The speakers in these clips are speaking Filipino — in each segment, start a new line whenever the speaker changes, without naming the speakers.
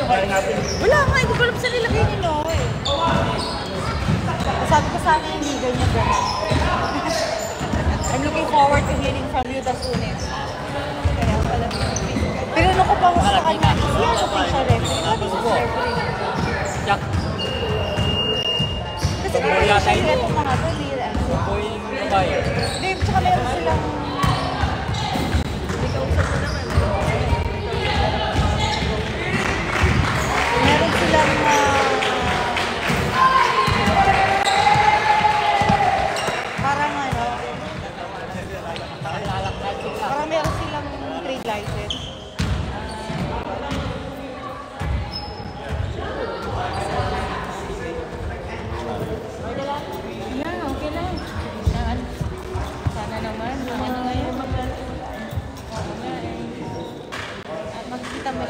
Wala nga, hindi ko alam sa nilagay nila eh. Sabi ko sana hindi ganyan gano'n. I'm looking forward to hearing from you the soonest. Pero ano ko pa mo sa kanya, siya sa siya referee. Sabi ko siya referee.
Jack.
Kasi di ba siya ito mga ito, hindi rin.
Boying babae.
Hindi, tsaka meron silang... Meron silang... parang ano... Parang meron silang trade license.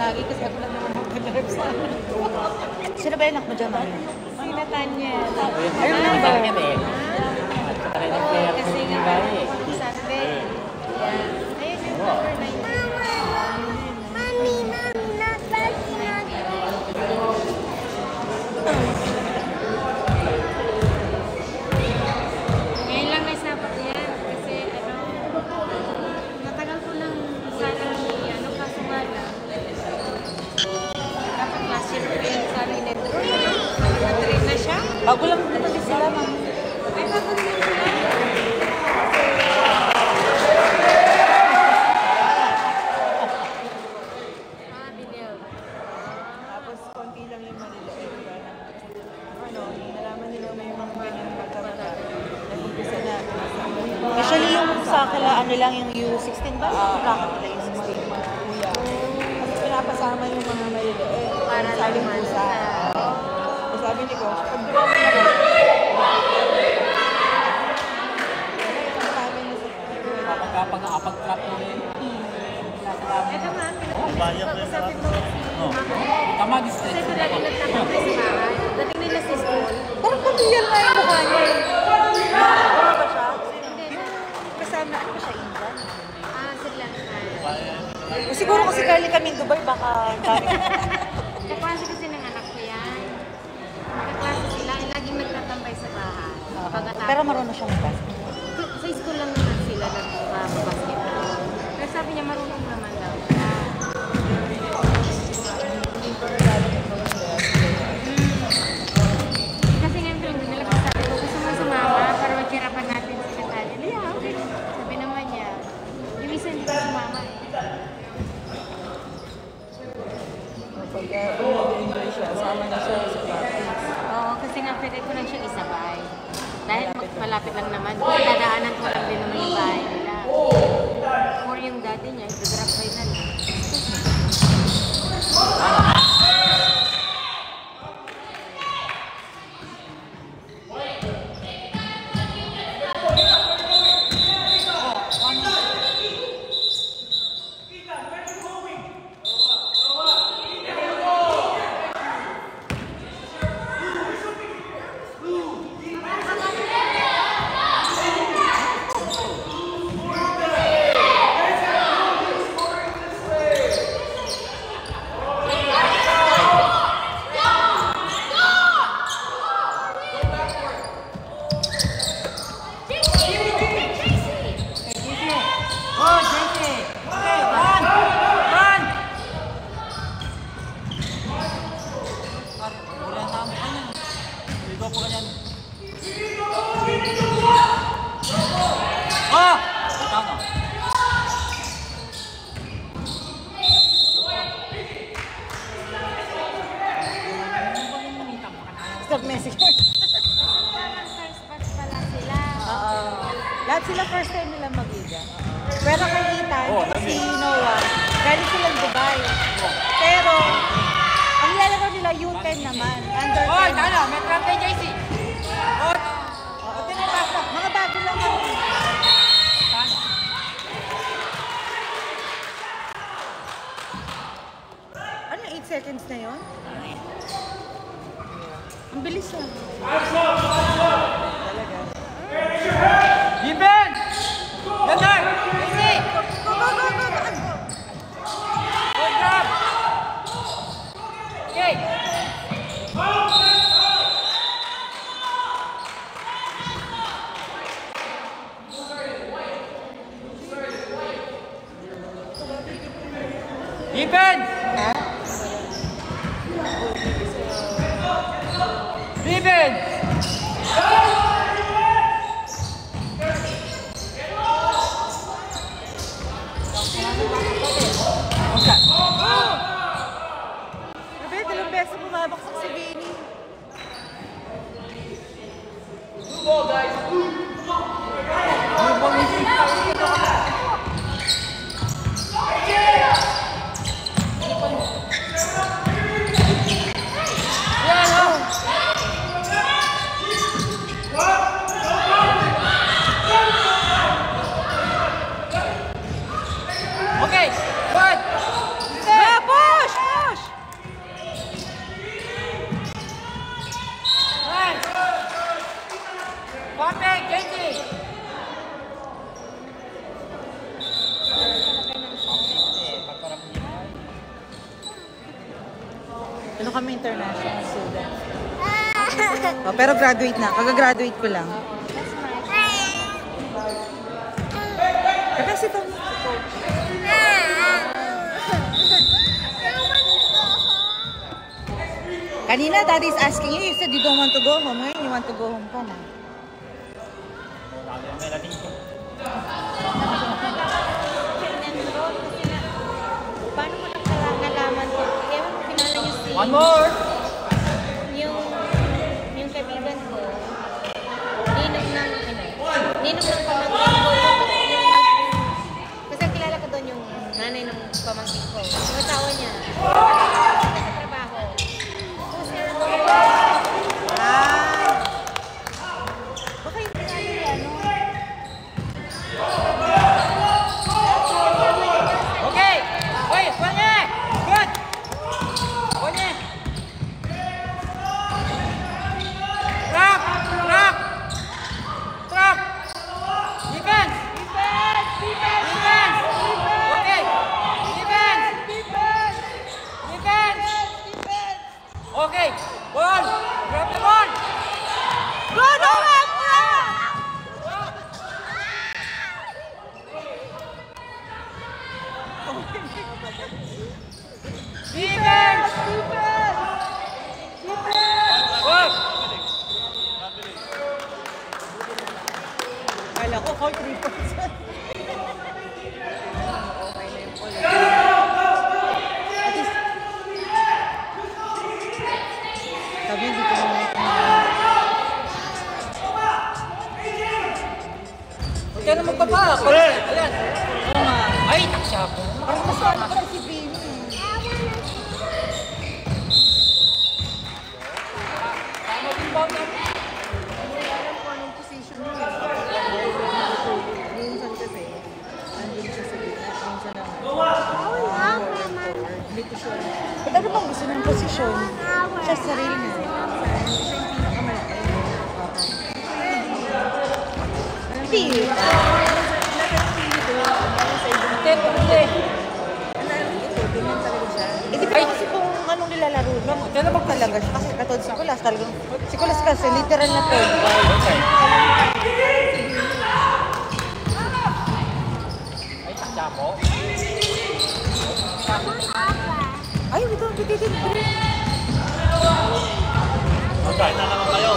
Lagi kasi ako lang naman magkadarap sa ano. Sino ba yung anak mo dyan, Mami? Si Nathaniel. Ayun na ba? Kasi nga Sunday. Ayun yung number 9. Mami, not bad. Ngayon lang may sapat yan. Kasi ano, natagal ko lang sana ano kaso nga lang. Bago lang dito din sila, Ma'am. Ay, bago din sila. Binil. Tapos, konti lang yung maliliit. Ano, nalaman nila may mga ganyan pagkamata. Nag-umpisa na. Usually yung sa kala, ano lang yung U16 ba? Kakapila yung 16 mga kuya. Kasi pinapasama yung mga maliliit. Para saling pusa. Sabi ni ko, pag dumami na ko,
Kapag-trap mo rin.
Ito nga, pinag-usapin mo si
Tama, gusto
kasi ito dati nagtatapos sa bahay. Dating nila sa school.
parang pamilya nga yung mukha niya. Ano ba siya? Kasama, ano ba siya, Indan?
Sri Lanka.
Siguro kasi galing kami in Dubai, baka dami.
Kaklase kasi ng anak ko yan. Kaklase sila, laging nagtatambay sa bahay.
Pero marunong siyang basket.
Sa school lang naman sila nag-basketball. Pero sabi niya marunong naman daw siya. Kasi ngayon nilagsasabi ko, gusto mo sumama para maghirapan natin si Natalia. Yeah, okay. Sabi naman niya, yung isa hindi ko sumama eh.
Kapag nag-enjoy siya, sama na siya sa practice.
Oo, kasi nga pwede ko lang siya isabay. Dahil malapit lang naman. Kasi dadaanan ko lang din naman yung bahay nila. Or yung daddy niya, ito-drop by na lang.
Message.
First batch pala sila.
Lahat sila first time nila mag-iga. Pero kay Ethan, si Noah, galing silang Dubai. Pero, ang nilalaro nila U10 naman. Under 10.
Hoy, tala, may trap kay JC. Hoy!
Tinapasok. Mga bago lang kami. Ano, 8 seconds na yun? Ang bilis lang. Talaga.
Defense! Ganda!
Easy! Go, go, go, go, go!
Good job! Defense!
Ha?
Defense!
Grabe, dalawang beses bumabaksak si Vinny.
Okay, good!
Yeah, push! Push!
Nice! Perfect, Genji!
Ano kami international student? Oh, pero graduate na. Kagagraduate ko lang. Kasi ito. Kanina, Daddy is asking you. You said you don't want to go home. Ngayon, you want to go home ka na.
Paano mo nalaman ko? Kaya mo pinala niyo si...
One more!
Yung kaibigan ko, ninong ng pamangkin ko, kasi kilala ko doon yung nanay ng pamangkin ko. Yung asawa niya, sa trabaho.
Baka yung pinalo yan, no?
Okay! Wait, Wanye! Good! Wanye! Trap! Trap! Trap! Defense! Defense! Okay! Defense! Defense! Okay! Ball! Grab the ball!
Go, no,
Defense! Work!
Kala ko, call 3%. At least, sabi, hindi ko naman
Huwag ka na magpapak! Ayan!
Oo nga.
Ay, taksya po!
Parang mas ano ko si Vinny.
Tama din ba ang
Hindi alam ko anong position niya. Minsan kasi, nandun siya sa gitna. Minsan naman. Hindi ko sure. But ano bang gusto ng posisyon? Siya sarili niya. Siya yung pinakamalaki. Hindi. Kasi kung anong nilalaro niya, talagang talaga siya. Kasi katulad si Kulas, talagang, si Kulas kasi literal na point guard.
Ay, taksya po!
Ay, we didn't bring.
Magkain na naman kayo!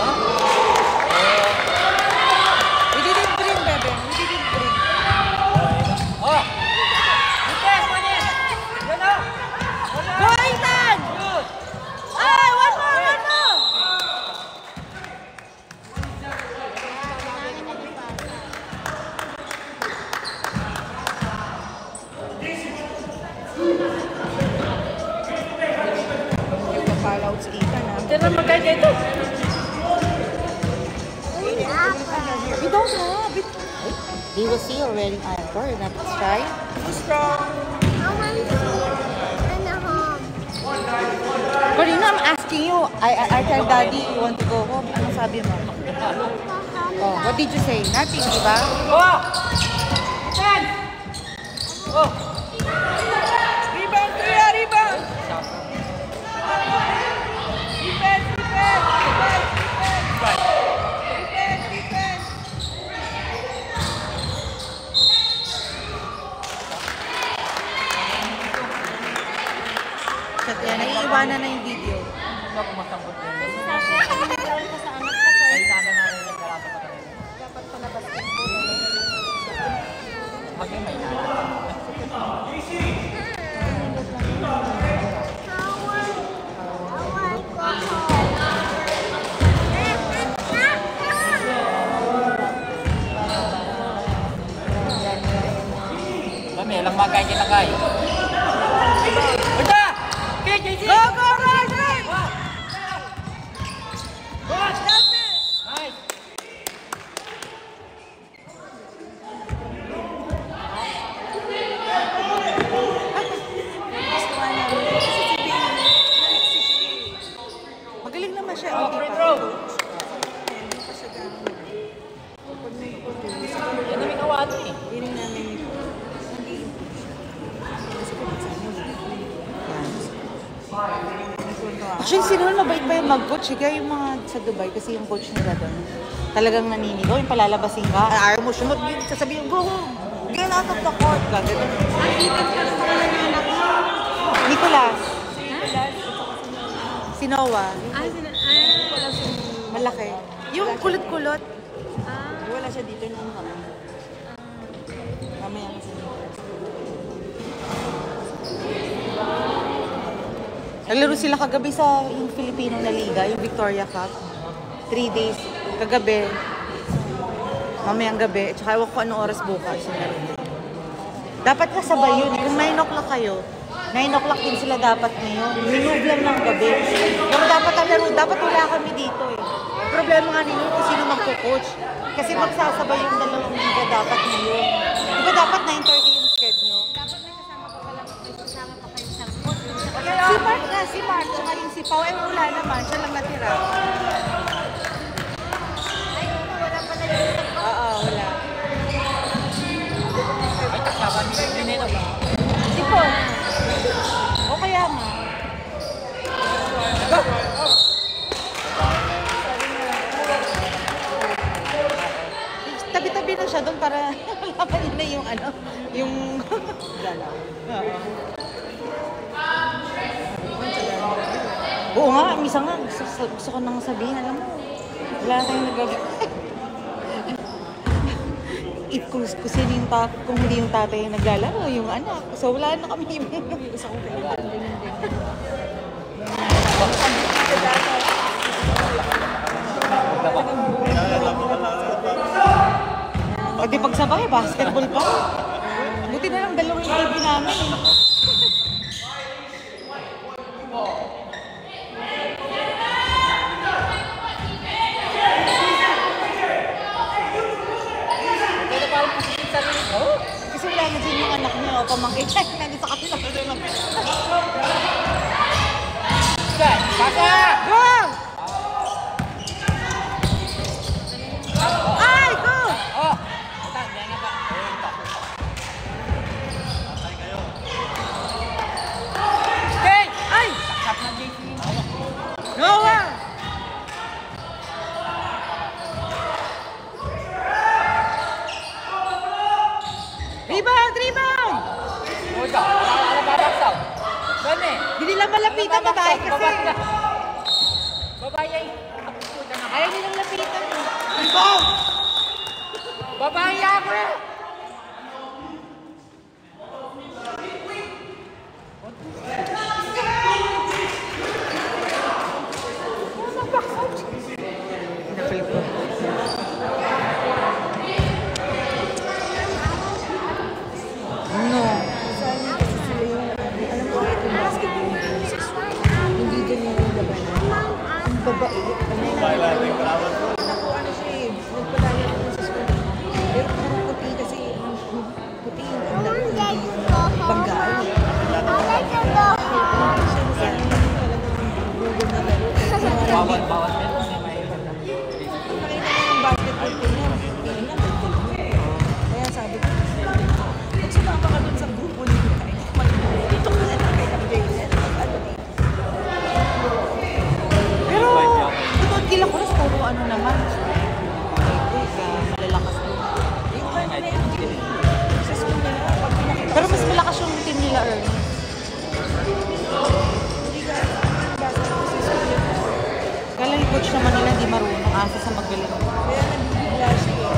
We didn't bring, bebe. We didn't bring.
Oh! Defense, Wanye! Yan o!
Go, Ethan!
Good!
Ay, one more, one more! Yung papalaw si Ethan, ha?
Diyan na magkain dito!
You don't have it. You will see you're wearing iron core. You're not shy. Too strong. Karina, I'm asking you. I tell Daddy you want to go home. Anong sabi mo? Oh, what did you say? Nothing, di ba?
Oh! Defense! Oh!
Rebound, Kuya! Rebound! Defense! Defense! Defense! Defense! iwanan na yung video.
Hindi ako masangkot din.
Kasi sabi, nag-roll ka sa anak ko.
Ay, sana na rin nagkarapat pa rin.
Dapat pala basketball.
Maging may nalala. Mami, lang magay kinakay. Uda! Okay, JC!
Go, go, right, right!
Nice!
Magaling naman siya.
Oh,
Hindi
free
pa.
throw!
Hindi pa siya gano'n. Kapag may
Yan namin kawati eh.
Hindi namin hindi. Kasi kapag sa amin, actually, sino mabait pa yung mag-coach? Kaya yung mga sa Dubai, kasi yung coach nila doon, talagang naninigaw, yung palalabasin ka. Ayaw mo sumot, sasabihin, go home. Get out of the court. Gagawin.
Ang ibig ka sa mga anak mo.
Nicolas. Si Noah.
Ay, wala siya.
Malaki. Yung kulot-kulot.
Ah,
Wala siya dito nung kami. Mamaya kasi. Naglaro sila kagabi sa yung Filipino na liga, yung Victoria Cup. 3 days. Kagabi. Mamayang gabi. At saka ewan ko anong oras bukas. Yung laro. Dapat kasabay yun. Kung 9 o'clock kayo, 9 o'clock din sila dapat ngayon. Minove lang ng gabi. Pero dapat ang laro, dapat wala kami dito eh. Problema nga nila kung sino magko-coach. Kasi magsasabay yung dalawang liga dapat ngayon. Di ba dapat 9:30 yung schedule?
dapat may kasama pa pala. May kasama pa kayo sa coach.
Si Mark nga, si Mark, tsaka yung si Pao, eh wala naman, siya lang natira.
Ay, wala pala yung sa
Oo, wala.
Ay, taksaban niyo nito.
Si Pao. O kaya nga. Tabi-tabi na siya doon para malaman niya na yung ano, yung galaw. Oo. Oo nga, misa nga, gusto ko nang sabihin, alam mo, wala tayong nagagawa. Kung sino yung kung hindi yung tatay yung naglalaro, yung anak. So wala na kami yung isa kong kailangan din. Pag di pagsabay, basketball pa. Buti na lang dalawang TV namin eh.
Pwede pa rin pusitin sa rin. Oh!
Kasi wala na dyan yung anak niya o pamangkin niya. Nandito sa kanila.
Guys, basa!
Go! Ay, go!
Oh! Ito, hindi nga ba? Ito. Okay!
Ay!
Taksap na JC.
Noah! Rebound! Rebound!
Uda, ala ba taksaw? Bane.
Hindi nila malapitan babae kasi.
Babae ay.
Ayaw nilang lapitan.
Babae ako eh.
Napil ko. No. Alam mo, ito yung basketball hindi ganyan yung labanan. Ang babae. Naku, ano siya eh. Nagpadaya ako sa school. Pero puro puti kasi. Puti yung laro. Hindi yung banggaan.
Bawal meron ni may
Nakita mo yung basketball team niya. Hindi na, kaya sabi ko, pag sumama ka dun sa grupo nila, dito ka na lang kay MJN. Pero, totoo kila ko puro ano naman. Malalakas din. Sa school nila, pag pinakita. Pero mas malakas yung team nila, Ernie. coach naman nila di marunong asa sa magaling. Kaya nabibigla siya eh.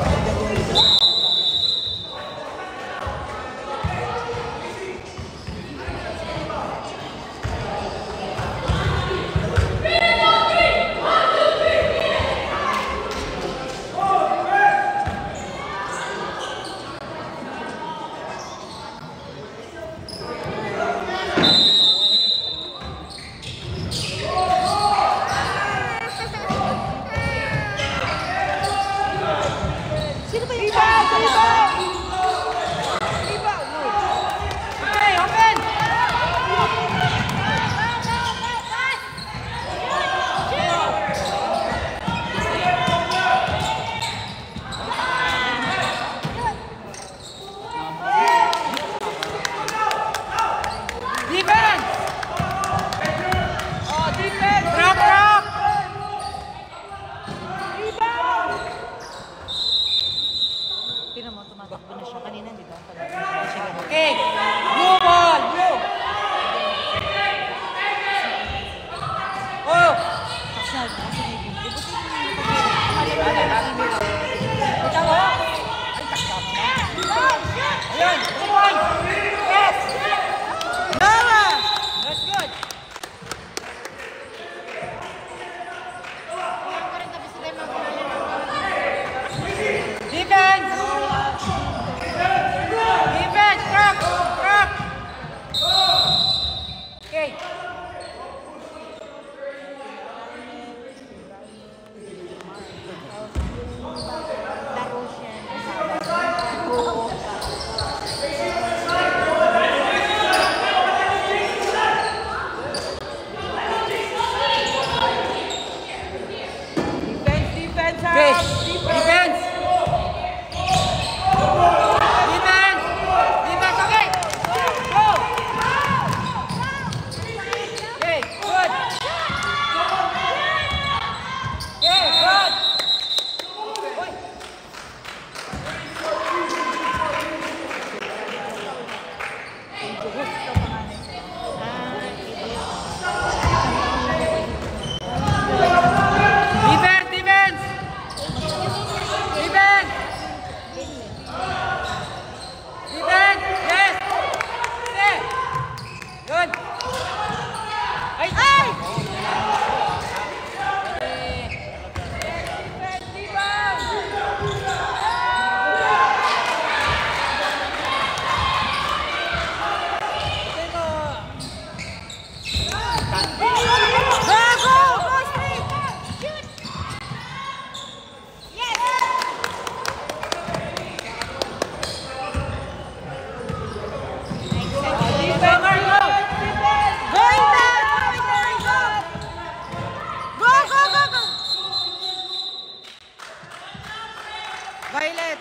Violet!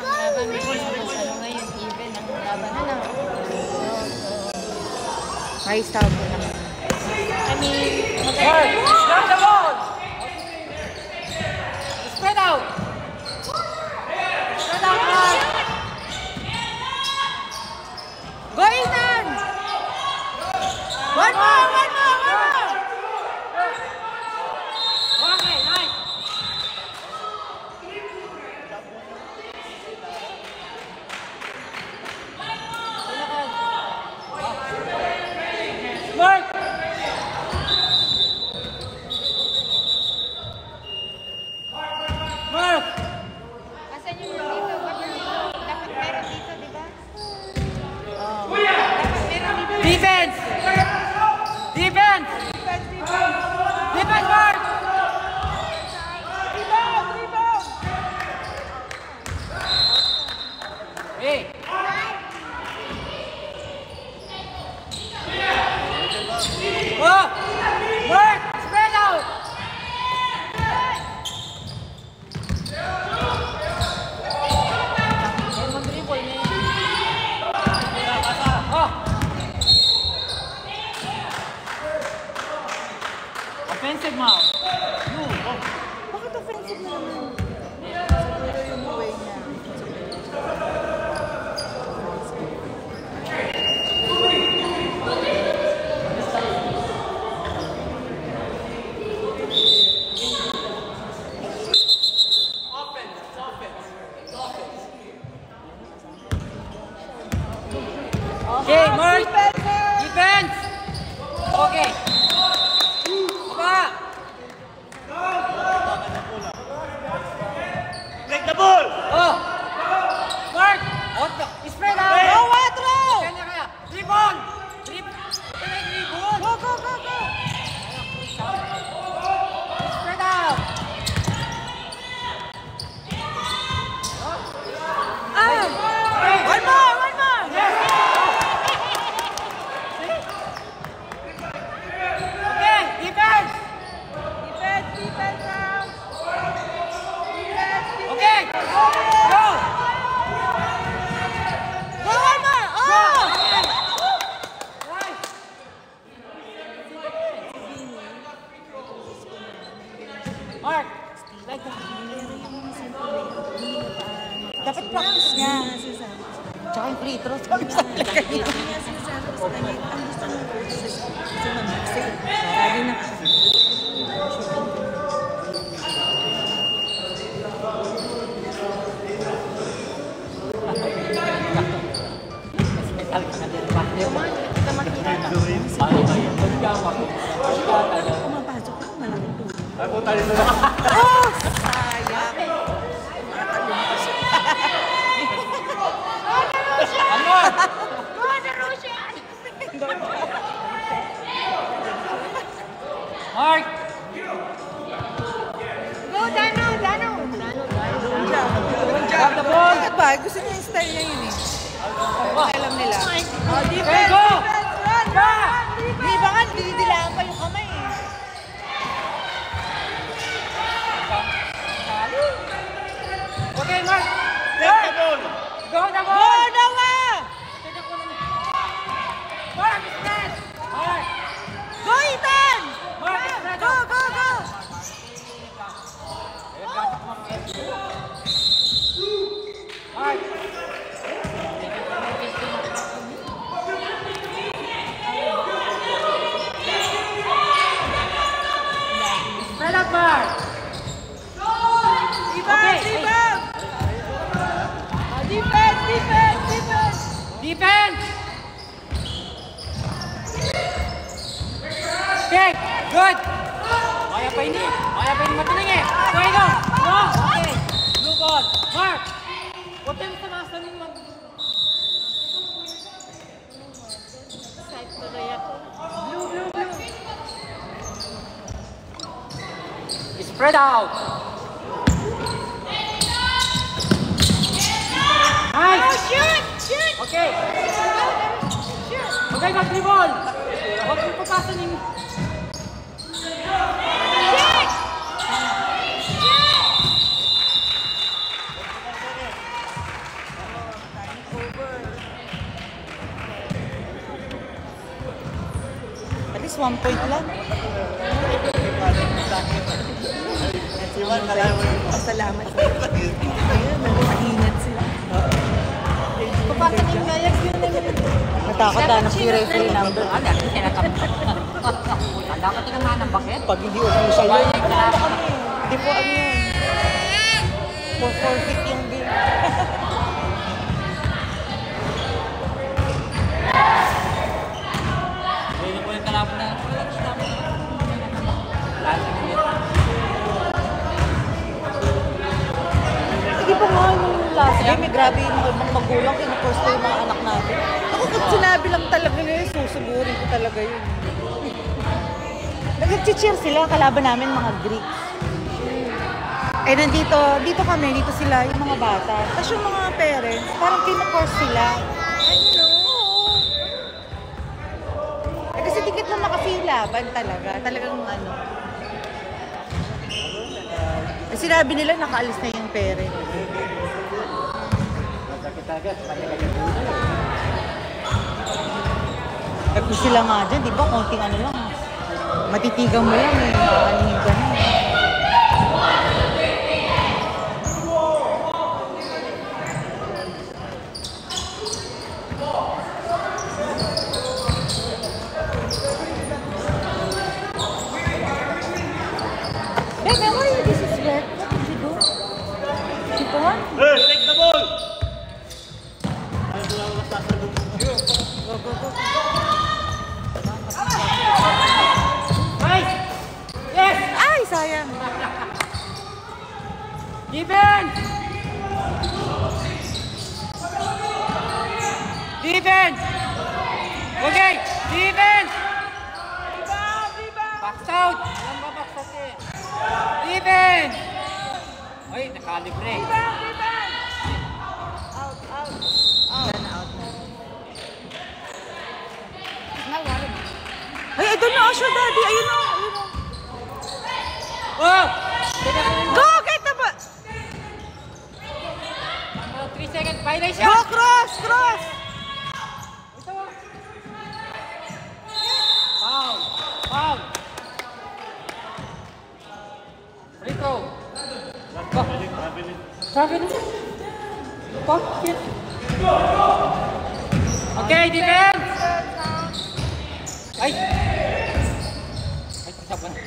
Panglaban mo po ano ngayon, even ang laban na lang. High star po naman. I mean,
Stop the ball! Spread out! Spread out now!
Go, Ethan! One more! One more! One more!
Okay, nice! Mark! Mark!
Asan yung dito? Dapat meron dito, di ba?
Defense! Defense! Defense, Mark! Hey! Oh! Mark! Spread out! Oh! Offensive mouth.
Bakit offensive na naman? Siguro yung way niya. defense round.
Okay! Go!
Go, Omar! Oh!
Nice! Mark! Like that.
Dapat practice niya.
Tsaka yung free throw. Sabi sa akin kanina.
Sabi na. Pumapasok ako, malaking tulong. Oh! Sayang.
Mark!
Go, Dano!
Grab the ball!
Bakit ba? Gusto niya yung style niya yun eh. Alam nila. Oh,
Okay,
defense!
go!
Defense! Run! Di ba nga, dinidilaan pa yung kamay eh.
Okay, Mark!
Take the ball!
Go the
Go,
ball!
Noah!
Mark, spread! Mark!
Go, Ethan!
Mark, spread
Go,
out!
go, go!
Mark! Spread out, Mark!
Rebound,
Okay.
rebound! Defense, defense, defense!
Defense! Okay, good! Kaya pa ini matining eh! Okay, go! Go! Okay! Blue ball! Mark! Huwag kayong tanasan yung mag... Spread out! Nice!
Oh, shoot! Shoot!
Okay! Okay, mag-dribble! Huwag yung papasan yung...
At least 1 point lang. Pasalamat sa iyo. Ayun, nag-maingat sila. Papasok yung Gayag yun naman.
Natakot na ng free number. Dati tinatampak. Dapat tinamahan ng bakit?
Pag hindi official yun, hindi po ano yun. For forfeit yung game.
Hindi po yung kalapon na.
Sige pa nga nung last game, grabe yung mga magulang, kinuposto yung mga anak natin. Ako kung sinabi lang talaga nila, susugurin ko talaga yun. Nag-cheer sila, kalaban namin mga Greeks. Eh dito kami, dito sila, yung mga bata. Tapos yung mga parents, parang kinupost sila. Eh kasi dikit lang nakasilaban talaga. Talagang ano. Eh, sinabi nila nakaalis na yung parents. Tapos sila nga dyan, di ba? Konting ano lang. Matitigang mo lang eh. Ano yung ganun. Babe, why are you this is red? What did you do? Sipon?
Hey, take the ball!
Go, go, go.
Nice! Yes!
Ay, sayang.
Defense! Defense! Okay! Defense! Box out! Alam ba box out eh? Defense! Ay, nakalibre.
Out, out. Yan, out na. Ay, doon na siya, daddy. Ayun na, ayun na.
Oh!
Go! Get the ball!
3 seconds. Violation!
Go, cross! Cross!
Ito. Foul! Foul! Free throw. Sabi na. Pocket. Okay, defense! Ay! Ay, kasama na.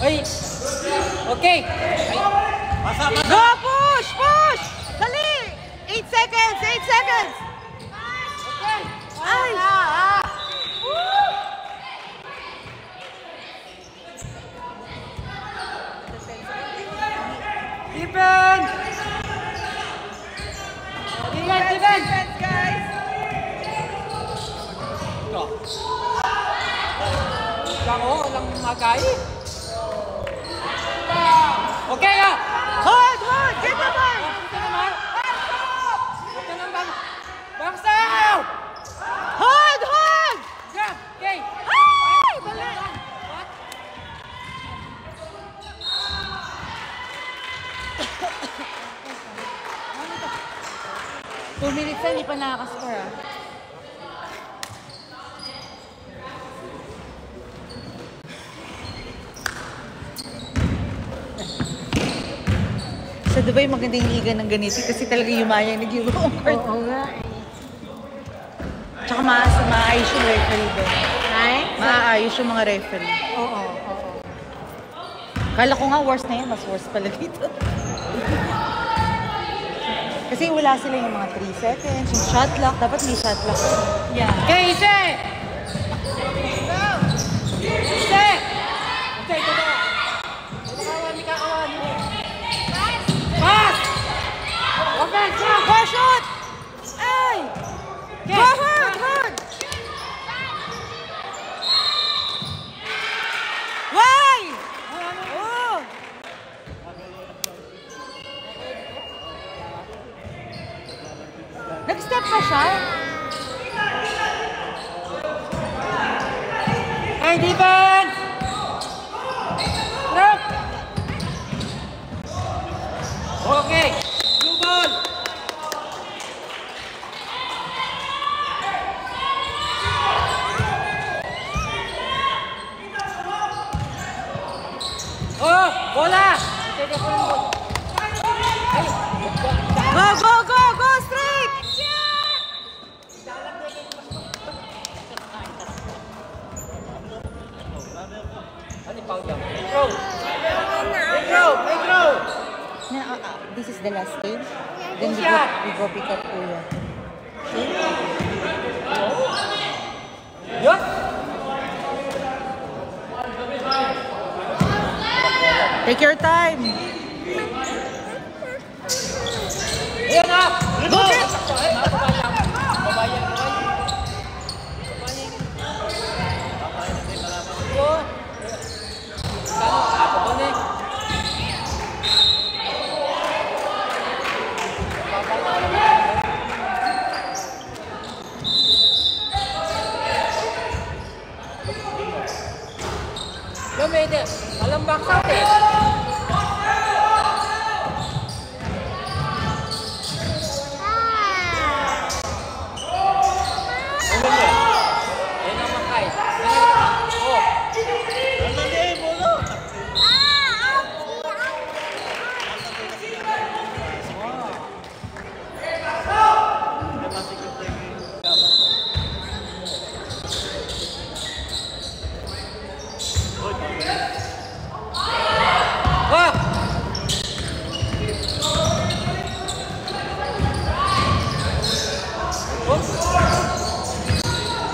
Ay! Okay! Ay!
Go! Push! Push! Dali! 8 seconds! 8 seconds!
Okay!
Ay!
Defense! Defense! Defense!
Defense, guys!
Ito. Lang o, walang magay. Okay ka!
Hold! Hold! Get the ball!
Ito naman. Ito naman. Bounce out!
Hold! Hold!
Grab! Okay!
Ay! Dali!
What?
Two minutes na, hindi pa nakakascore ah.
Sa Dubai, magandang liga ng ganito kasi talaga yumayang nag-yung court.
Oo nga eh.
Tsaka maayos yung referee doon.
Ay?
Maayos yung mga referee.
Oo.
Kala ko nga worse na yan, mas worse pala dito. Kasi wala sila yung mga 3 seconds, yung shot clock. Dapat may shot clock.
Yeah.
Okay, ise! Ise! Okay, ito na. Kawan, di kakawan. Pass! Offense!
Go shoot! Ay!
Okay.
Go hard! Hard! Why? Oh! Nag-step pa siya?
Hey, defense! Drop! Okay, blue ball! Oh, bola! Take a ball.
Go, go, go! Go straight!
Ano yung foul dyan? Make row! Make row! Make row!
This is the last game. Then
Yeah.
we go pick up Kuya.
Yun!
Take your time.
Ayan na!
Go, Ken!
Babayan. Lumede, walang box out eh. Yan ang makay. Oh. Wah!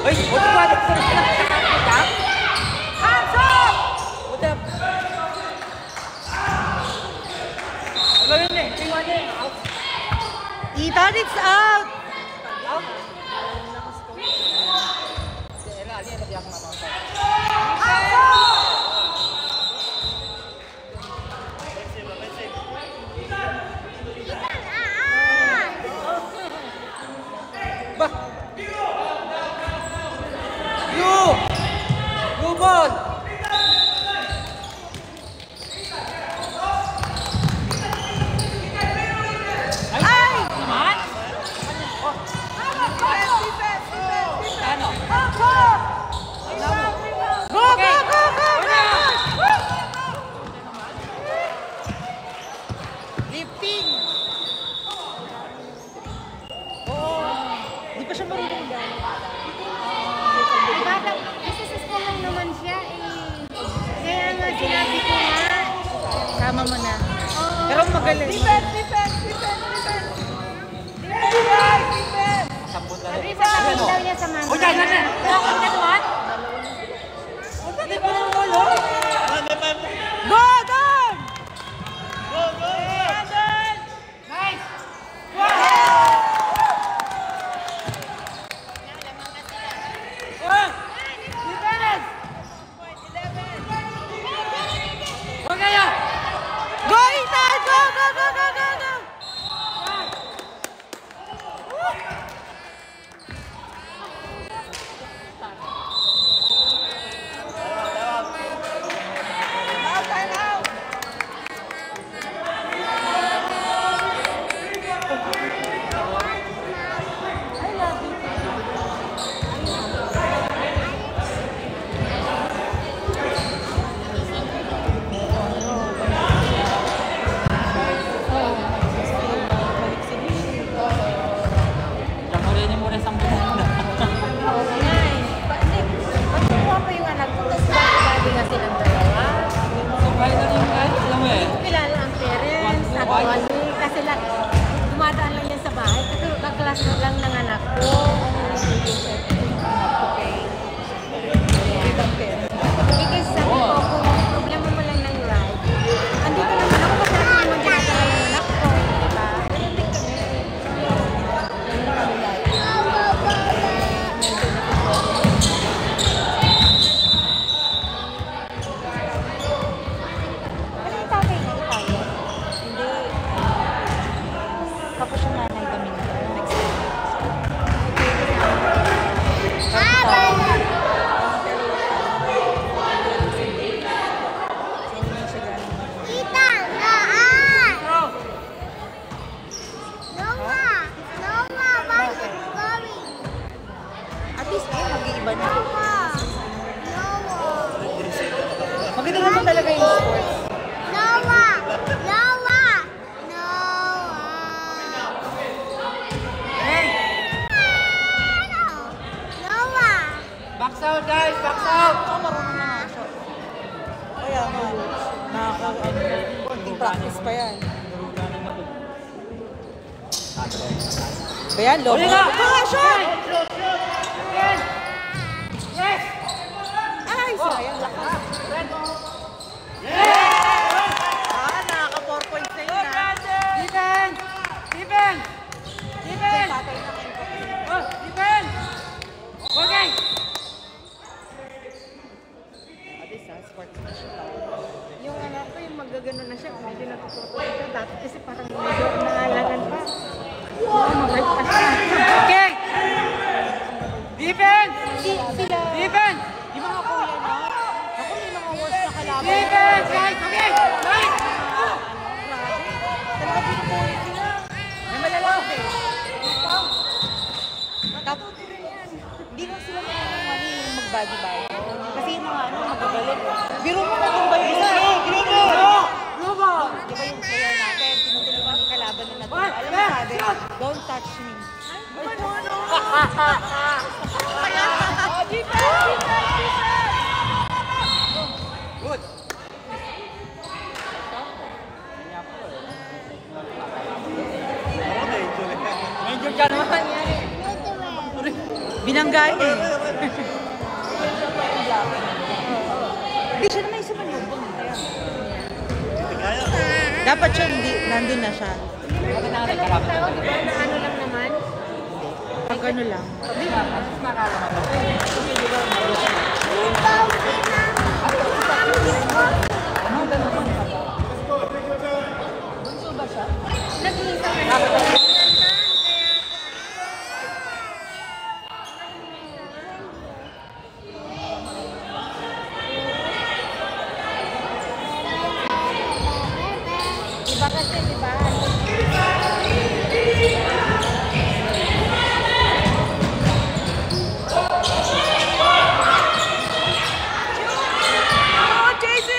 Ay, what the fuck?
Hands up!
What the? Ano yun eh? Tingnan niya eh. Out.
Ethan, it's out!
Out? Ela, ali na diyak na mga.
Hands up!
Bah! Blue! Blue ball!
Lifting! Oo. Di pa siya marunong gano'n.
Kasi sister lang naman siya eh. Kaya nga sinabi ko nga.
Tama mo na.
Oo.
Pero magaling. Defense!
Sampun na
Sabi
rin.
sasabihin daw niya sa mama.
O, dyan, dyan, dyan.
Pero kung natuwan,
Go, Don!
Nice! Huwag kayo!
Go, Ethan! Go! Time out!
Diyan mo rin yung muna sa mga muna.
oo nga eh. Pagkukuha pa yung anak ko, tapos sabi nga silang dalawa.
So, kaya na rin kahit, alam mo eh.
Kilala ang parents, ako kasi lang, dumadaan lang yan sa bahay. Kasi kaklas lang ng anak ko. Kasi sabi ko, kung problema mo lang ng ride, andito naman ako, kasi naman dinadala ng anak ko, di ba? Ano yung tatay na Italian?
Hindi. Tapos yung nanay kami na. Next time. At least ngayon, mag-iiba na. Maganda naman talaga yung sports.
Box out, guys! Box out!
Ako marunong na nga siya. Kaya nga, konting practice pa yan. Ba yan, Lobo?
Uli na!
Mga shot!
Yes! Yes!
Ay, sayang lakas. Nakaka 4 points na yun, ha?
Defense! Defense! Defense! Oh, defense! Okay!
Abis, ha? Sportsmanship.
Yung anak ko, yung magagano na siya, medyo natututo ito. Dati kasi parang medyo naalangan pa. Oo, mabait pa siya.
Okay! Defense!
Sila,
Defense!
di ba nga kuya na? Ako may mga worst na kalaban.
Defense! Guys! Okay! Nice!
Grabe. Talaga pinupulit sila. May malalaki. Tapos, hindi lang sila yung mag-body-body. Kasi yung mga magagalit. Biro mo na itong bayo isa.
Blue ball!
Di ba yung player natin, tinutulungan yung kalaban na natin. Alam mo sabi, don't touch me.
Good! Medyo dyan naman.
Binangga eh. Hindi siya naman isa man yun. Dapat siya, nandun na siya.
Bakit na natin
Tao,
kalaban?
di ba, na ano lang naman?
Pag ano lang.
Nag-iisa ka na. Iba kasi, di ba?
Oh, JC!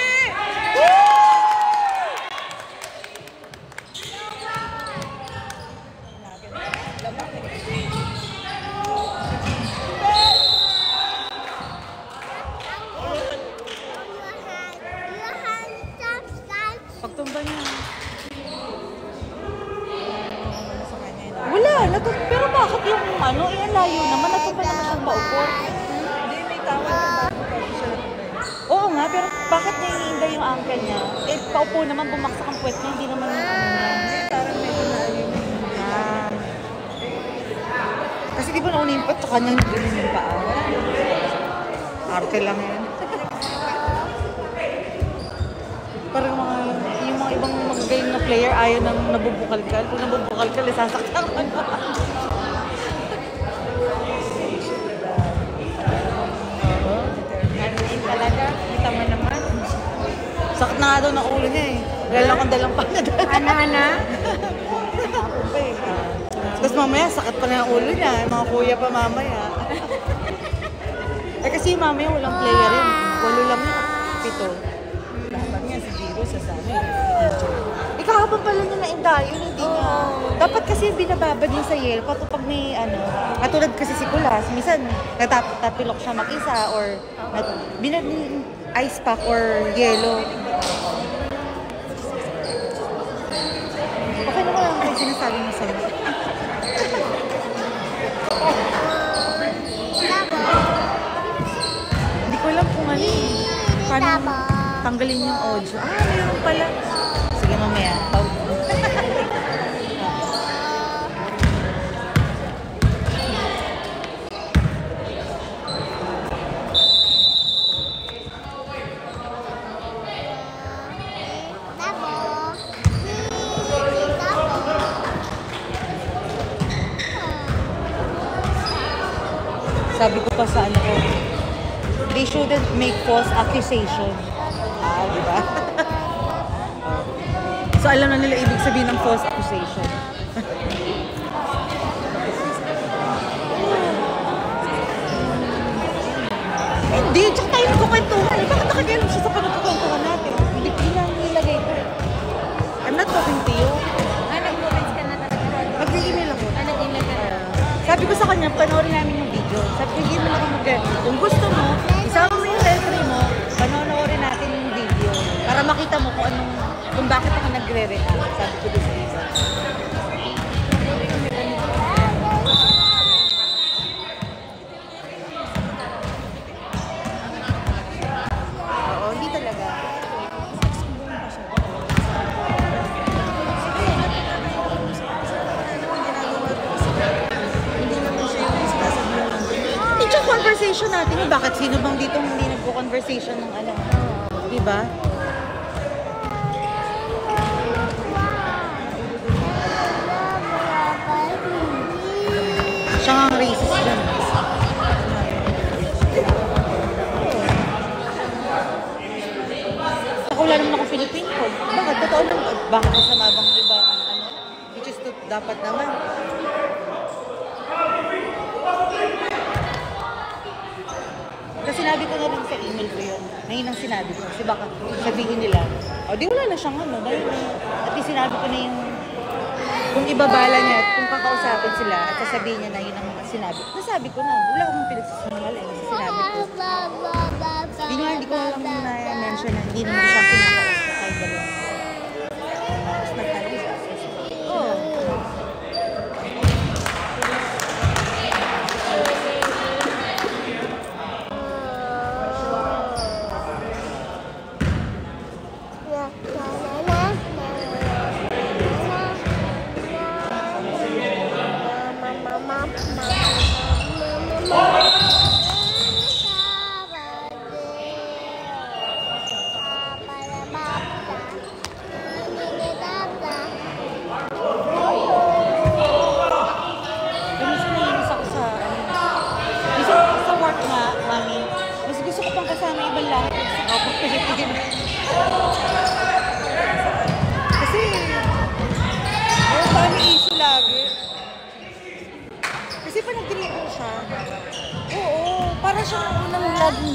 Pagtumba niya. Wala, pero bakit yung ano, ang layo naman, natumba naman siyang paupo. Hindi, may tawag na bago pag siya natumbay. Oo nga, pero bakit niya hinihinday yung ankle niya? Eh, paupo naman, bumaksak ang puwet niya, hindi naman yung ano niya. Hindi, parang medyo layo na yun. Kasi di ba nauna yung pat, tsaka niya nagulong yung paa. Arte lang yan. Parang yung mga ibang magaling na player ayaw nang nabubukalkal. Kung nabubukalkal, sasaktan ka na.
Ano talaga? Kita mo naman.
Sakit na nga daw ng ulo niya eh. Dahil akong dalang pa na dahil.
Ana?
Tapos mamaya, sakit pa na ang ulo niya. Mga kuya pa mamaya. Eh kasi yung mamaya walang player yun. 8 lang yun. 7. Laban nga si Giro sa sana. Kahapon pala niya na-indayo, hindi niya. Dapat kasi binababad niya sa yelo. Pag may ano, katulad kasi si Kulas, minsan natapilok siya mag-isa or ice pack or yelo. Okay naman lang kayo sinasabi mo sa'yo. Hindi ko alam kung ano eh. Paano tanggalin yung audio. Mayroon pala. Sige mamaya. Sabi ko pa sa ano ko, they shouldn't make false accusation. Di ba? So alam na nila ibig sabihin ng false accusation. Hindi, tsaka tayo nagkukwentuhan. Bakit nakagalang siya sa panagkukwentuhan natin? Hindi na nilagay ko. I'm not talking to you.
Nag-comments ka na talaga.
Mag-email ako.
Nag-email ka na.
Sabi ko sa kanya, panoorin namin yung video. Sabi ko, email ako kung gusto mo, isama mo yung referee mo, panoorin natin yung video. Para makita mo kung bakit ako nagre-react. Sabi ko doon sa isa. Oo, hindi talaga. Yung conversation natin, bakit sino bang dito hindi nagko-conversation ng ano? Diba? Siya nga ang racist dyan. Ako wala naman akong Filipino. Bakit? Totoo lang. Bakit masama bang iba ang ano? Which is dapat naman. Kasi sinabi ko na rin sa email ko yun. Ngayon ang sinabi ko. Kasi baka sabihin nila, di wala na siyang ano. Dahil at least sinabi ko na yung kung ibabala niya at kung kakausapin sila at sasabihin niya na yun ang sinabi. Nasabi ko na, wala akong pinagsasamal eh. Kasi sinabi ko. Hindi ko alam na mention na hindi naman siya pinakausap kahit dalawa. Tapos nagtanong siya. Oo.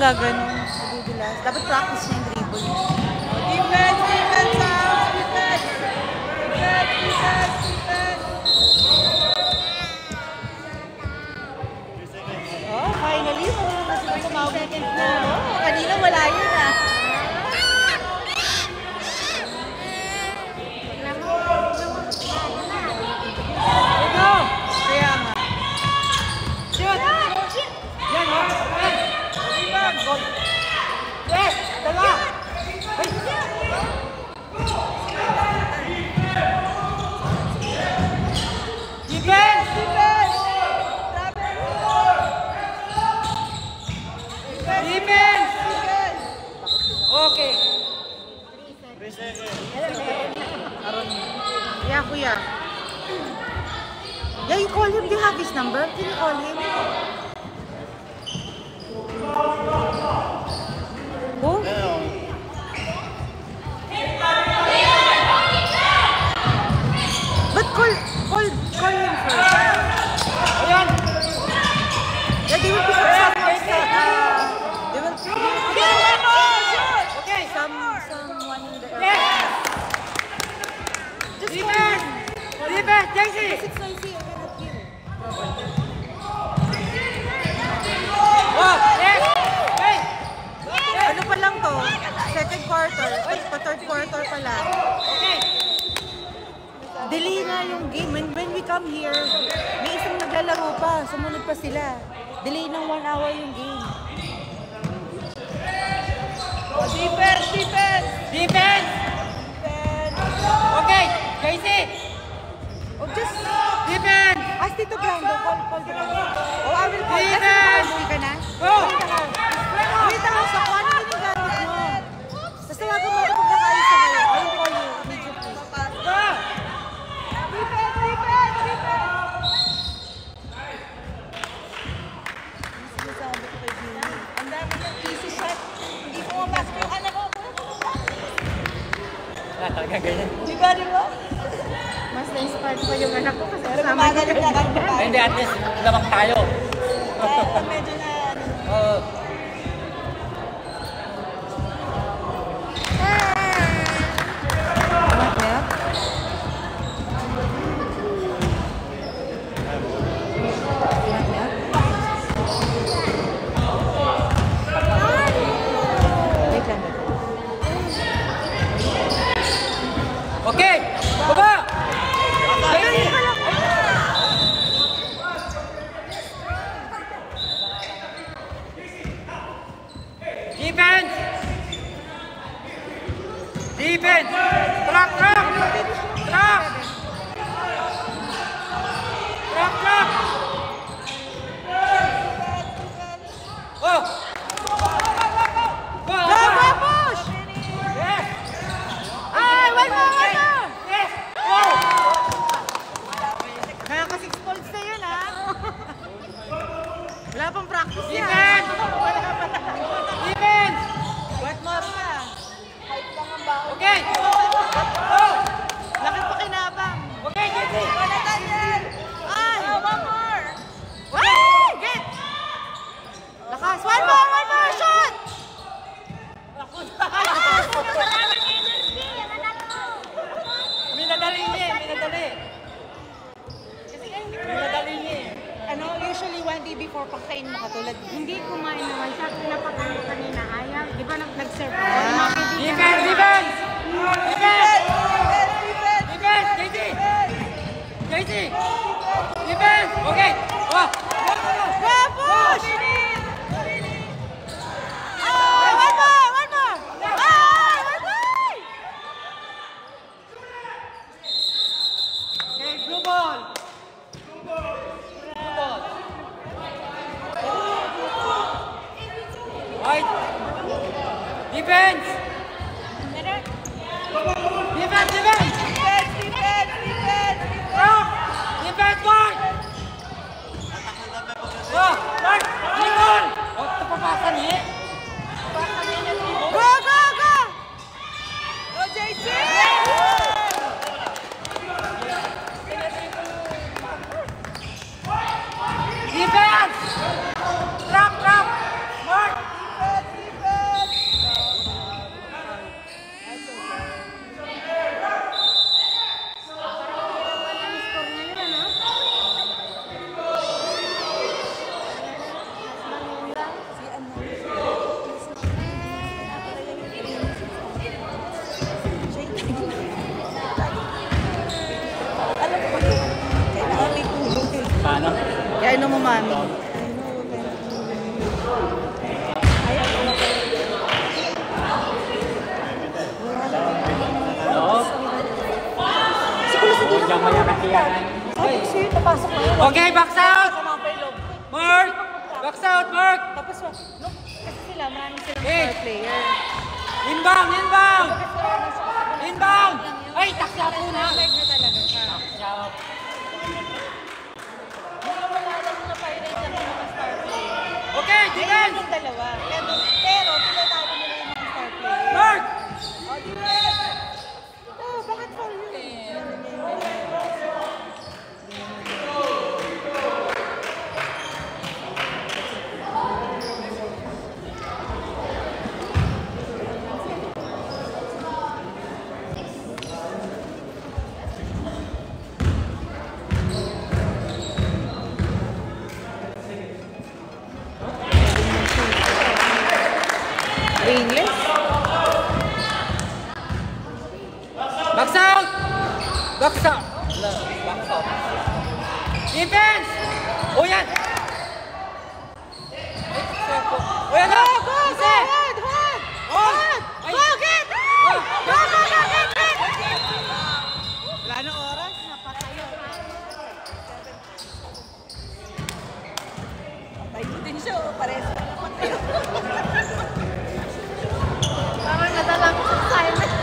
Gaganon, madudulas. Dapat practice niya yung dribble niya. Defense! Defense! Defense! Defense! Defense! Defense! Oh, finally, marunong na sila tumawag na. Kanina wala yun ah. Aron. Yeah, kuya. Yeah, you call him. Do you have his number? Can you call him? Who? But call him first.
Ayan!
Yeah, they will pick up they will
Okay!
someone in the
Yes!
Just
Defense! Defense! JC!
it's noisy, I cannot hear.
Oh! Yes! Hey!
Ano pa lang to? Second quarter. Third quarter pa lang.
Okay!
Delay nga yung game. When we come here, may isang naglalaro pa. Sumunod pa sila. Delay ng 1 hour yung game. Oh, defense! Defense!
Defense! Okay! JC!
Oh, just
Defense!
ask Tito Brando. Call the Brando. Oh, I will call.
Defense!
Uwi ka na?
Go!
Wait lang, sa kwan yung gamit mo. Tapos tawagan mo ako kung nakaalis sa kayo. I will call you immediately.
Go!
Defense! Defense! Defense! Sinasabi ko kay Jimmy. Ang dami ng easy shot. Hindi ko mapasok yung anak ko.
Wala talaga ganyan.
Di ba, di ba?
Mas na-inspired pa yung anak ko kasi
Pero
kasama
gumagaling
niya.
na kami pa.
Hindi, at least lamang tayo.
Medyo na ano.
Oo. Okay! Baba! Defense! Defense! Truck! Truck! Truck! Truck! Truck! Oh! Go!
Go, push!
Yes!
Ay, one more!
Yes! Go!
Kaya ka 6 points na yun, ha? Wala pang practice yan.
Defense! Defense!
What more pa?
Okay! Go!
Lakit pa kinabang.
Okay, JC!
Ay! One more! Ay! Get! Lakas! One more! Shot!
Minadali niya eh, minadali. Minadali niya eh.
Ano, usually 1 day before pagkain mo katulad dito.
Hindi kumain naman siya. Pinapakain ko kanina. Ayaw. Di ba nag-serve ako?
Defense! Defense! Defense! Defense! JC! JC! Defense! Okay! Oh!
Go, push! Ah, one more! Ah, one more!
Okay, blue ball! Blue ball! White! Defense! Defense! Defense! Rock! Defense! White! Oh! White! Nicole! Oh, ito papasan eh!
Go, go, go! Go, JC!
Defense! Trap! Trap! Mark! Paano?
Kaya ano mo, mami?
Oo. Huwag maya katiyanan.
Sabi ko sa'yo, napasok na yun.
Okay, box out!
Kasama pa yung loob.
Mark! Box out, Mark!
Tapos, no, kasi sila, marami silang
Eh.
star player.
Inbound! Inbound! Inbound! Ay, taksa po na!
Live na talaga siya.
Taksa. Okay, defense!
Yung dalawa. Pero, tinatago nila yung mga star player.
Mark!
O, di ba? Oh, bakit foul yun? Brainless?
Box out! Box out! Box out. Defense! O yan! O yan na!
Go! Hold! Hold!
Ay!
Go! Get!
Ah!
Go! Get! Wala na oras. Napatayo. Tayo din siya. Pares na napatayo.
Parang nadala ko sa silent.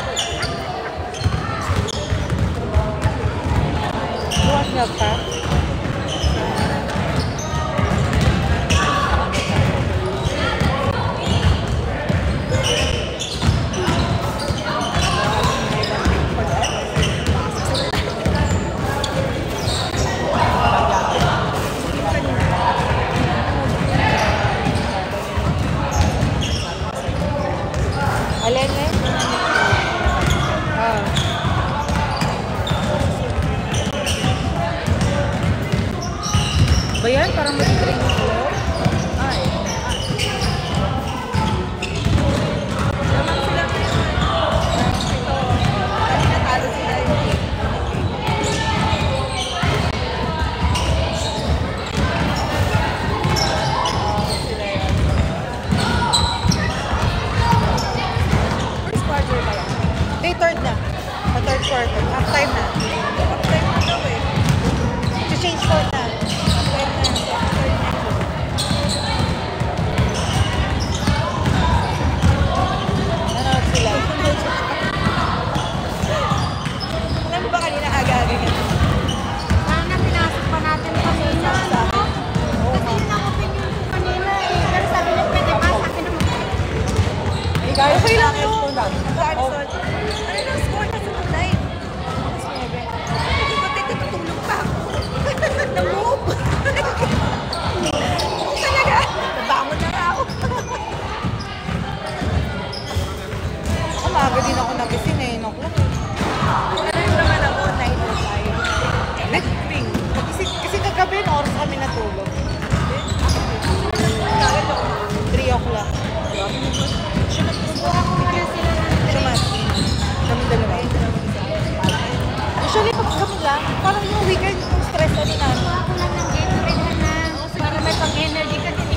Buwan nga pa. Alin eh? Ah. Ba yan? Parang mag-train yung flow? Ay. Naman sila ngayon. Ito. Kasi natalo sila yung game. Sila yan. First quarter pa lang. Hindi, third na. Third quarter. Half time na. Half time na daw eh. Change court na. Half time na. Third na. Nanood sila. Alam mo ba kanina aga-aga yan?
Sana pinasok pa natin kanina.
Oo,
Kasi yun ang opinion ko kanina eh. Pero sabi niya pwede ba? Sabi naman.
guys, okay lang yun. Garson. Ano na score na sa live? Mas 9. Bakit tutulog pa ako? Na-move. Talaga. Nabangon na nga ako. Umaga din ako nagising eh. 9 o'clock. Ano naman ako? 9:05. Nag-ring. Kasi kagabi na oras kami natulog. 3 o'clock. Sumat. Kami dalawa. Usually, pag kami lang, parang yung weekend yung stress na din namin.
Ako lang ng Gatorade na. Para may pang-energy ka din.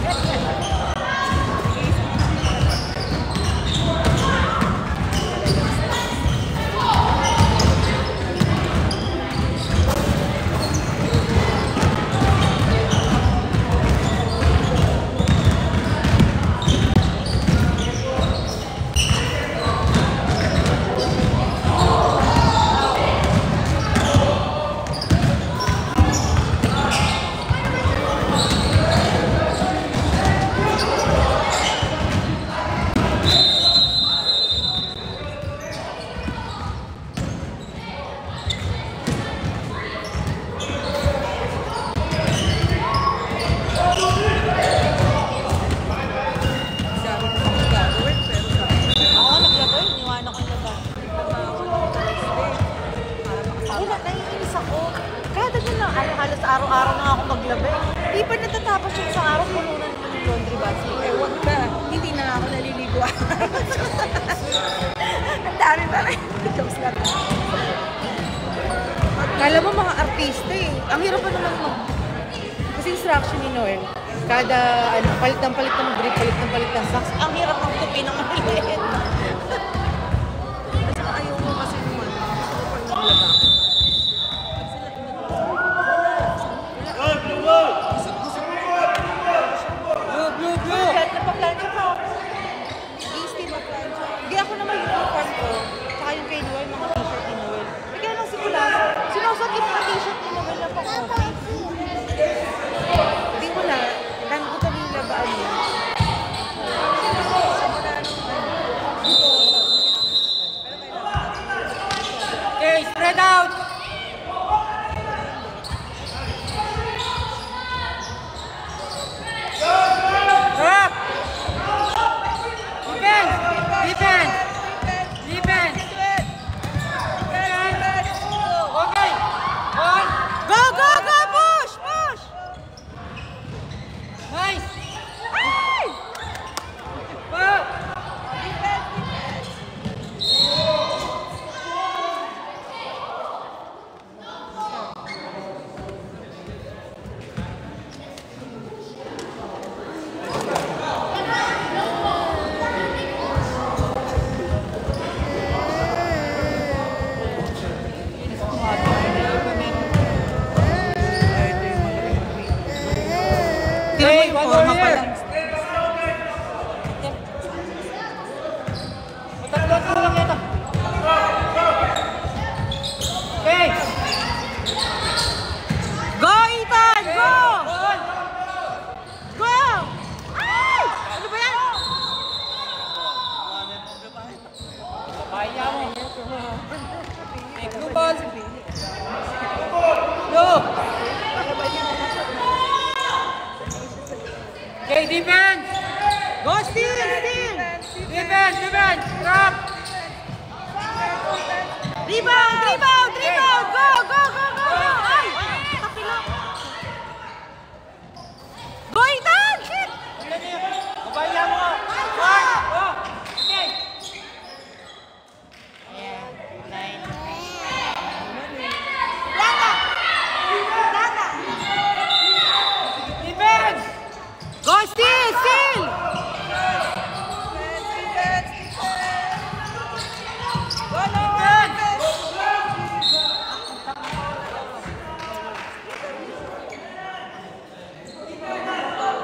Halos araw-araw na ako maglabay.
Di pa natatapos yung isang araw, puno na naman yung laundry basket. Ewan ka, hindi na ako naliligo. Ang dami pa rin. Jokes lang. Kala mo mga artista eh. Ang hirap pa naman kasi instruction ni Noel. Kada palit ng grip, palit ng socks. Ang hirap ng tupi ng maliit. Kasi ayaw mo kasi naman. Gusto ko pang maglaba. Nagpa-plancha pa ako. Easy magplancha. Hindi ako naman yung uniform ko. Tsaka yung kay Noel, mga
Okay, spread out. Drop. Defense. Defense. Defense. Okay. Ball.
Go, go, go! Push! Push!
Nice.
Ay!
Ball.
Tira mo yung forma pa lang.
Tatlo lang ito. Okay.
Go, Ethan! Go!
Ball.
Go! Ay! Ano ba yan?
Kaya mo. Take blue ball. Blue. Okay, defense.
Go, steal! Steal!
Defense, defense. Drop.
Rebound! Rebound! Rebound! Go! Go! Go! Go! Go! Ay! Kapilo! Go, Ethan! Shit!
Babaya mo. Mark. Oh. Okay.
Lana! Lana!
Defense.
Go, steal! Steal!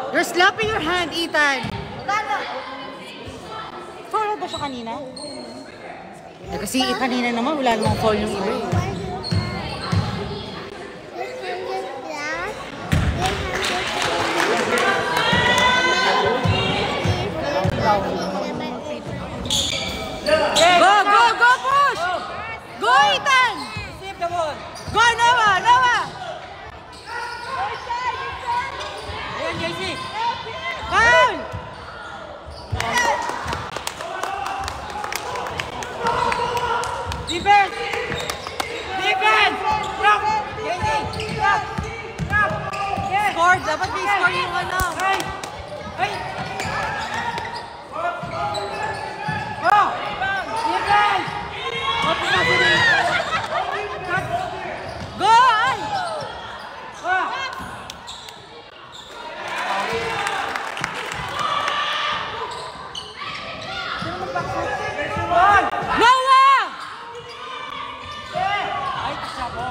You're slapping your hand, Ethan. Foul ba siya kanina? Eh, kasi kanina naman, wala namang foul yung iba eh. Go, go, go, push! Go, Ethan!
Receive the ball.
Go, Noah, Noah!
Ayan, JC.
Foul!
Defense. Defense. Drop. JC. Drop. Drop. Yes.
Score, dapat may score yung ano.
Hey. Hey. Go. Defense.
Go, ay!
Go. Ball.
Noah!
Ay, sabo.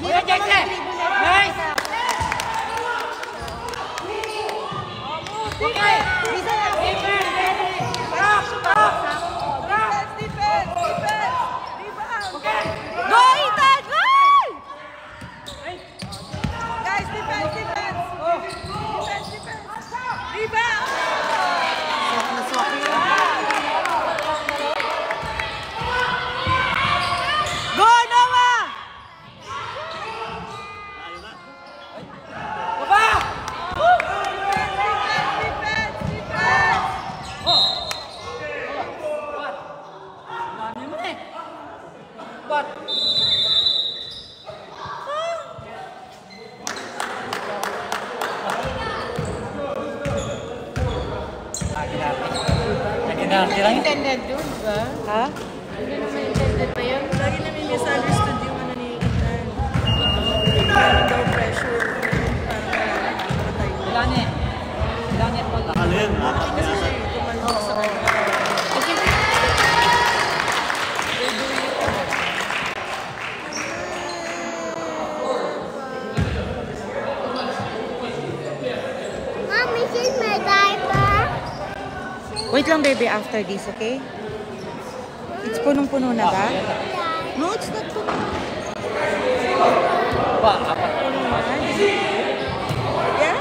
Ayan, JC. Nice. Okay. Defense. Drop. Drop. Drop. Okay.
Go, Ethan! Go!
Hey.
Go, Noah!
Baba. Dami mo eh. What? Naginarte lang yun.
Intended dun, ba?
Ha?
Hindi naman intended pa yun.
Lagi namin misunderstood yung ano ni Ethan. Parang daw pressure. Parang patay.
Ilan eh? Ilan eh?
Kasi siya yung tumandok sa kanya.
Mom, this is my diaper.
Wait lang, baby, after this, okay? It's punong-puno na ba? No, it's not puno.
Ba, apat.
Yeah?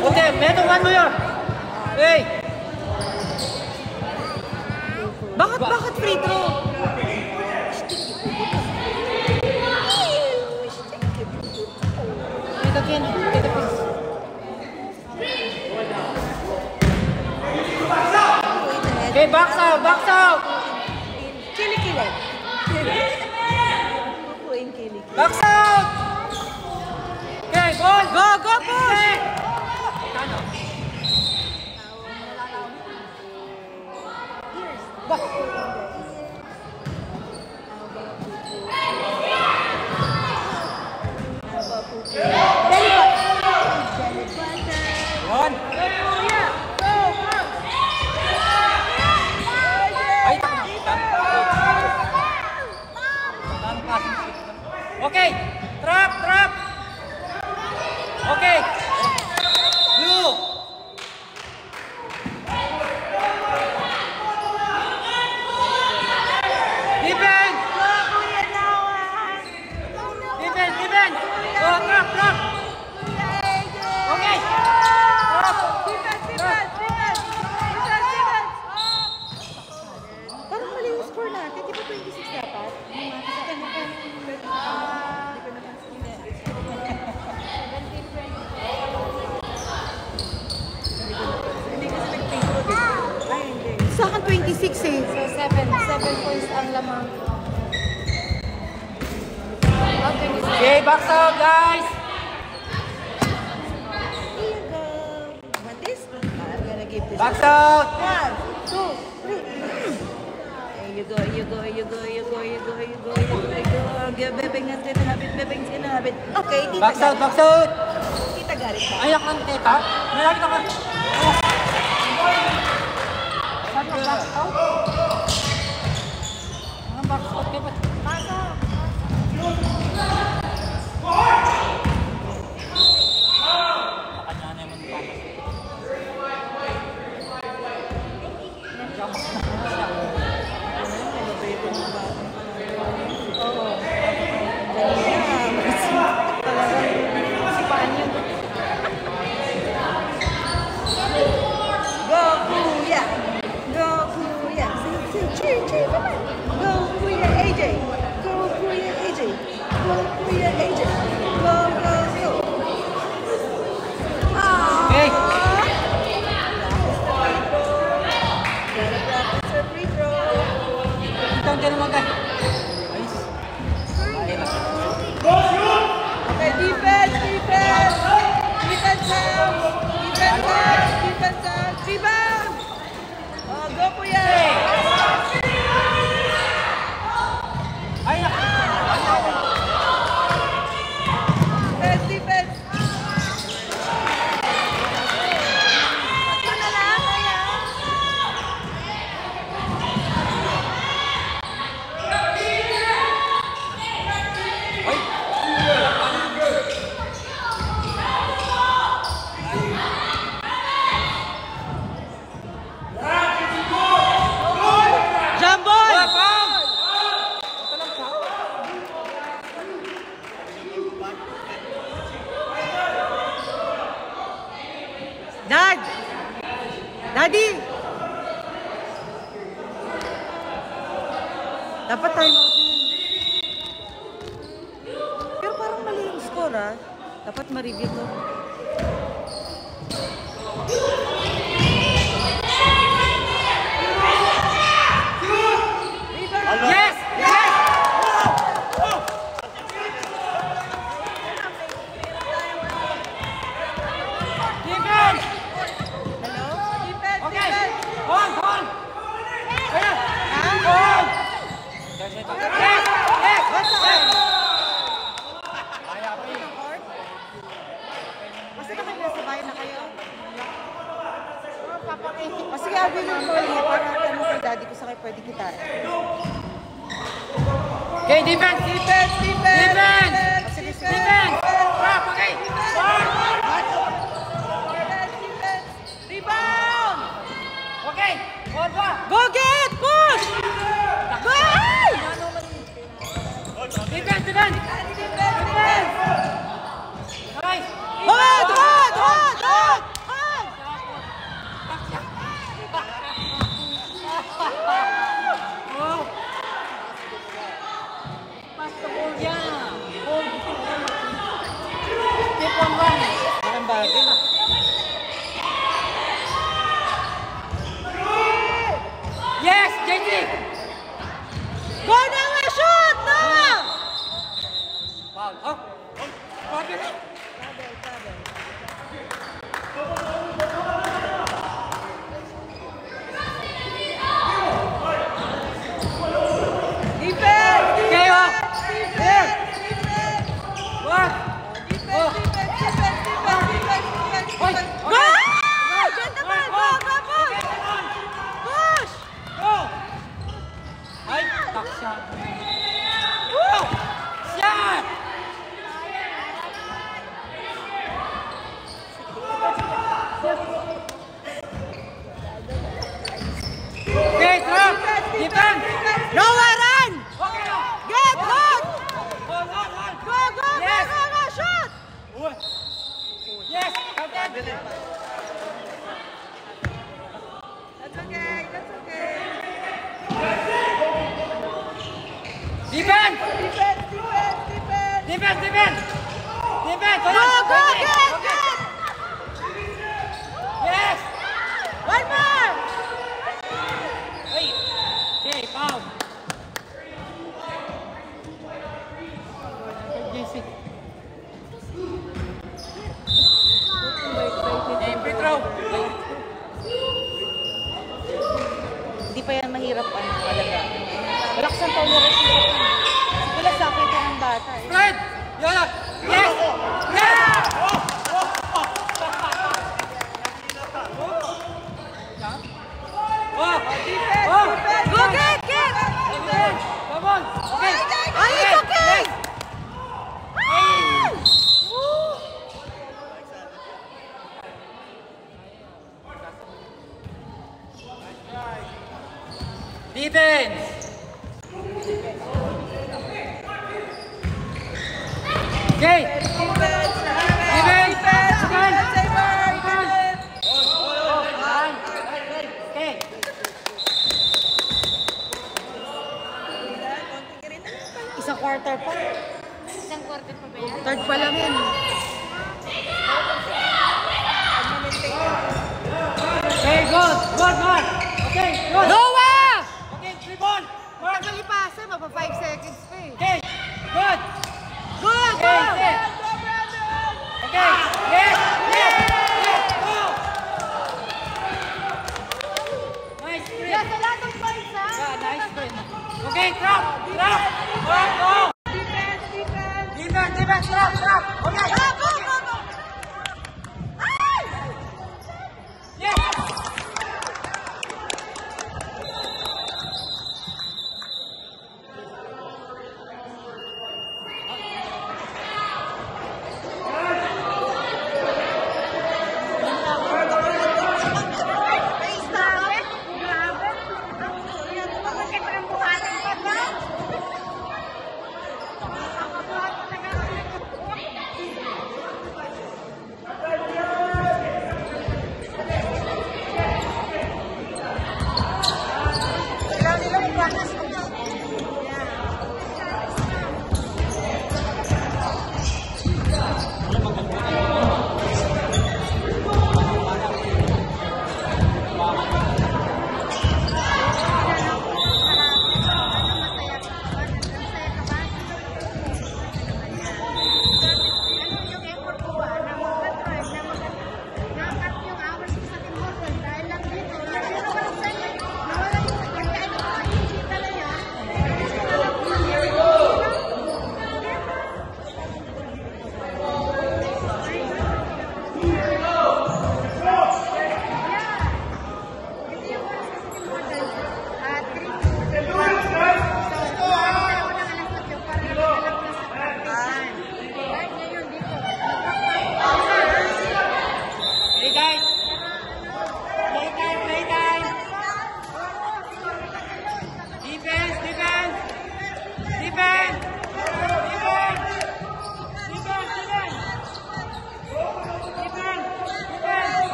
Okay, meron one more. Hey!
Bakit free throw?
Ito, Ken. Ito, please.
Okay, box out, box out.
Kilikili. Kukuin kilikili.
Box out. Okay, ball.
Go, go, push!
Yon. Ay, okay, trap, trap. Okay. Blue. Defense. Defense, defense. Oh, trap, trap. Okay. Trap.
Parang mali yung score natin. Di ba 26 dapat? Hindi kasi nag-free throw. Ay, hindi. Sa akin 26 eh.
So, 7 points ang lamang. Oh, 26.
Okay, box out, guys.
Here you go. Want this? I'm gonna give this.
Box out.
1, 2, 3. There you go, you go, you go, you go, you go, you go, you go, you go. Bebeng's gonna have it, Bebeng's gonna have it. Okay, Tita
Box out,
Garit.
box out.
Tita Garit pa.
Ayak lang, tita. Malapit ako.
Sabi ko, box out.
Ang box out, diba?
Go, Kuya! Go, Kuya! Say, cheer, cheer, come on! Go, Kuya, AJ! Go, Kuya, AJ! Go, Kuya, AJ! Go, go, go!
Okay.
Gotta practice the free throw.
Ito ang naman, guys. Ayos.
Okay, defense, defense! Defense out! Defense out! Defense out! Rebound! Oh, go, Kuya!
Ayak.
Defense, defense! Tatlo na lang, Kuya! Jump ball! Dad! Daddy! Dapat time out na yun. Pero parang mali yung score ah. Dapat ma-review ko.
Yes! Yes! Defense!
Hello? Defense!
Okay!
Defense!
Hold! Hold! Ayan! Hold! Yes! Yes! Yes!
What's up?
Kaya pa yun.
Basta na kayo nasa bahay na kayo? O sige, I'll be with Molly para tanong kay daddy ko sa kayo pwede kita.
Okay, defense!
Defense! Defense!
Defense! Defense! Trap! Okay! Hold!
Defense! Defense! Rebound!
Okay! Hold ba?
Go get! Push! Go!
Defense! Defense!
Defense!
Nice!
Hold! Hold! Hold! Hold! Hold!
Okay!
Go, Noah! Shoot! Noah!
Foul. Oh! Grabe na!
Defense!
Okay, oh! Here!
Defense!
What? Oh! Hoy!
Go! Gentlemen, go, go, go! Push!
Go! Ay! Tak shot! Woo! Shot! Okay, drop! Defense!
Noah, run!
Okay, oh!
Get hot!
Hold on!
Go, go,
Yes!
go, go, shoot!
Yes! Captain!
That's okay, that's okay.
Defense!
Defense, defense, defense!
Defense! Defense! Defense!
Go, go, get,
Okay!
get!
Yes!
One more!
Hey! Okay, foul! JC. Hey, free throw!
Hindi pa yan mahirap talaga. Relax ang tolerance nito. Wala sa akin ng bata eh.
Fred! Yola! Yes! Yes! Oh!
Defense,
Oh!
defense! Go, get, get!
Defense! Come on! Okay!
Ay, it's okay!
Hey!
Woo!
Defense! Okay!
Defense!
Defense!
Defense! Saber!
Defense! Okay!
Isang quarter pa.
Isang quarter pa ba yan?
Third pa lang yun.
Okay, good! Good, Mark! Okay, good!
Noah!
Okay, three ball! Mark!
Tagal ipasa, mapa 5 seconds pa eh.
Okay, good!
Go, go!
Okay, set! Okay, yes! Yes! Yes! Go! Nice sprint!
Yes, sa lahat ng points ha?
Yeah, nice sprint. Okay, drop! Drop! Mark, go!
Defense, defense!
Defense, defense, drop, drop! Okay!
Go, go, go, go! Ay!
Yes!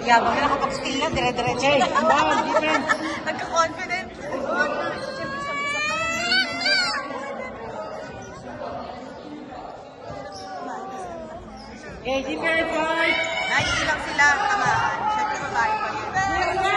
Yabang na nakapag-steal na, dire-diretso.
Okay, inbound, defense.
Nagka-confident.
Okay, defense, boys!
Dahil hindi lang sila tamaan. Siyempre babae pa yun.